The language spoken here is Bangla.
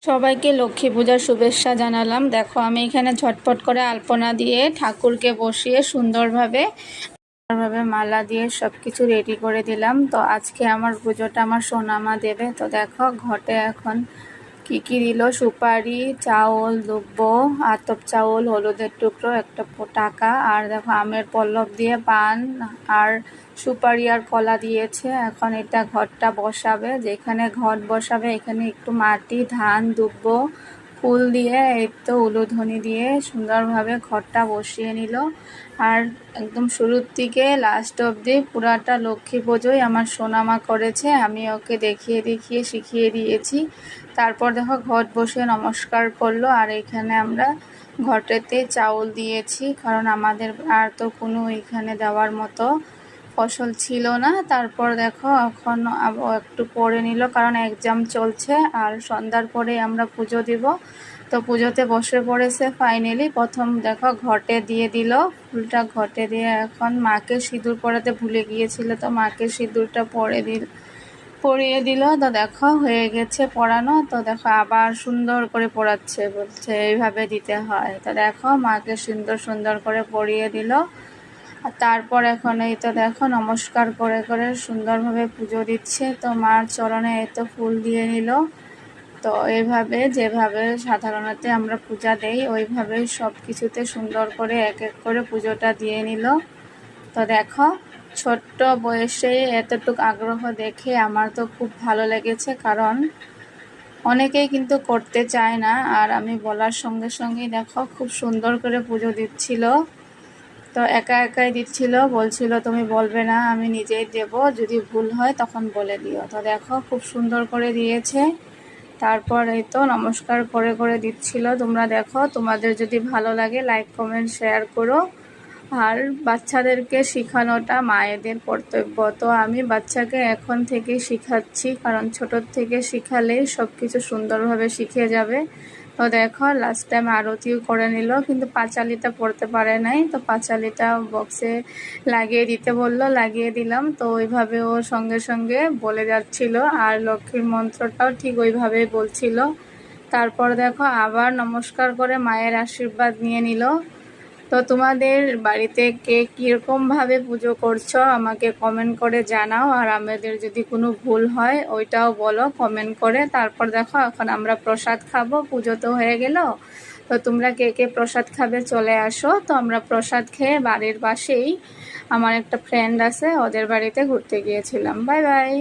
সবাইকে লক্ষ্মী পূজার শুভেচ্ছা জানালাম। দেখো আমি এখানে ঝটপট করে আলপনা দিয়ে ঠাকুরকে বসিয়ে সুন্দরভাবে মালা দিয়ে সব কিছু রেডি করে দিলাম। তো আজকে আমার পুজোটা আমার সোনামা দেবে। তো দেখো ঘটে এখন কি কি দিল, সুপারি, চাউল, দুব্ব, আতপ চাউল, হলুদের টুকরো, একটা টাকা, আর দেখো আমের পল্লব দিয়ে পান আর সুপারি আর কলা দিয়েছে। এখন এটা ঘরটা বসাবে, যেখানে ঘট বসাবে এখানে একটু মাটি, ধান, দুব্ব, ফুল দিয়ে এই তো উলুধ্বনি দিয়ে সুন্দরভাবে ঘরটা বসিয়ে নিল। আর একদম শুরুর থেকে লাস্ট অবধি পুরাটা লক্ষ্মী পুজোই আমার সোনামা করেছে। আমি ওকে দেখিয়ে দেখিয়ে শিখিয়ে দিয়েছি। তারপর দেখো ঘট বসে নমস্কার করলো। আর এখানে আমরা ঘটেতে চাউল দিয়েছি, কারণ আমাদের আর তো কোনো এখানে দেওয়ার মতো ফসল ছিল না। তারপর দেখো এখন একটু পরে নিল, কারণ এক্সাম চলছে আর সন্ধ্যার পরে আমরা পুজো দিব। তো পুজোতে বসে পড়েছে ফাইনালি। প্রথম দেখো ঘটে দিয়ে দিল ফুলটা, ঘটে দিয়ে এখন মাকে সিঁদুর পরাতে ভুলে গিয়েছিল, তো মাকে সিঁদুরটা পরিয়ে দিল। তো দেখো হয়ে গেছে পরানো। তো দেখো আবার সুন্দর করে পরাচ্ছে, বলছে এইভাবে দিতে হয়। তো দেখো মাকে সুন্দর করে পরিয়ে দিল। আর তারপর এখন এই তো দেখো নমস্কার করে করে সুন্দরভাবে পুজো দিচ্ছে। তো মার চরণে এই তো ফুল দিয়ে নিল। তো এইভাবে যেভাবে সাধারণত আমরা পূজা দেই ওইভাবেই সব কিছুতে সুন্দর করে এক এক করে পুজোটা দিয়ে নিল। তো দেখো ছোট্ট বয়সে এতটুকু আগ্রহ দেখে আমার তো খুব ভালো লেগেছে, কারণ অনেকেই কিন্তু করতে চায় না। আর আমি বলার সঙ্গে সঙ্গেই দেখো খুব সুন্দর করে পুজো দিচ্ছিল। তো একা একাই দিচ্ছিল, বলছিল তুমি বলবে না, আমি নিজেই দেব, যদি ভুল হয় তখন বলে দিও। তো দেখো খুব সুন্দর করে দিয়েছে। তারপর এই তো নমস্কার করে করে দিচ্ছিল। তোমরা দেখো, তোমাদের যদি ভালো লাগে লাইক কমেন্ট শেয়ার করো। আর বাচ্চাদেরকে শেখানোটা মায়েদের কর্তব্য। তো আমি বাচ্চাকে এখন থেকেই শেখাচ্ছি, কারণ ছোটোর থেকে শেখালেই সব কিছু সুন্দরভাবে শিখে যাবে। তো দেখো লাস্ট টাইম আরতিও করে নিল, কিন্তু পাঁচালিটা পড়তে পারে নাই। তো পাঁচালিটা বক্সে লাগিয়ে দিতে বললো, লাগিয়ে দিলাম। তো ওইভাবে ও সঙ্গে সঙ্গে বলে যাচ্ছিল, আর লক্ষ্মীর মন্ত্রটাও ঠিক ওইভাবেই বলছিল। তারপর দেখো আবার নমস্কার করে মায়ের আশীর্বাদ নিয়ে নিল। তো তোমাদের বাড়িতে কে কীরকমভাবে পুজো করছো আমাকে কমেন্ট করে জানাও। আর আমাদের যদি কোনো ভুল হয় ওইটাও বলো কমেন্ট করে। তারপর দেখো এখন আমরা প্রসাদ খাবো, পুজো তো হয়ে গেল। তো তোমরা কে কে প্রসাদ খাবে চলে আসো। তো আমরা প্রসাদ খেয়ে বাড়ির পাশেই আমার একটা ফ্রেন্ড আছে, ওদের বাড়িতে ঘুরতে গিয়েছিলাম। Bye bye.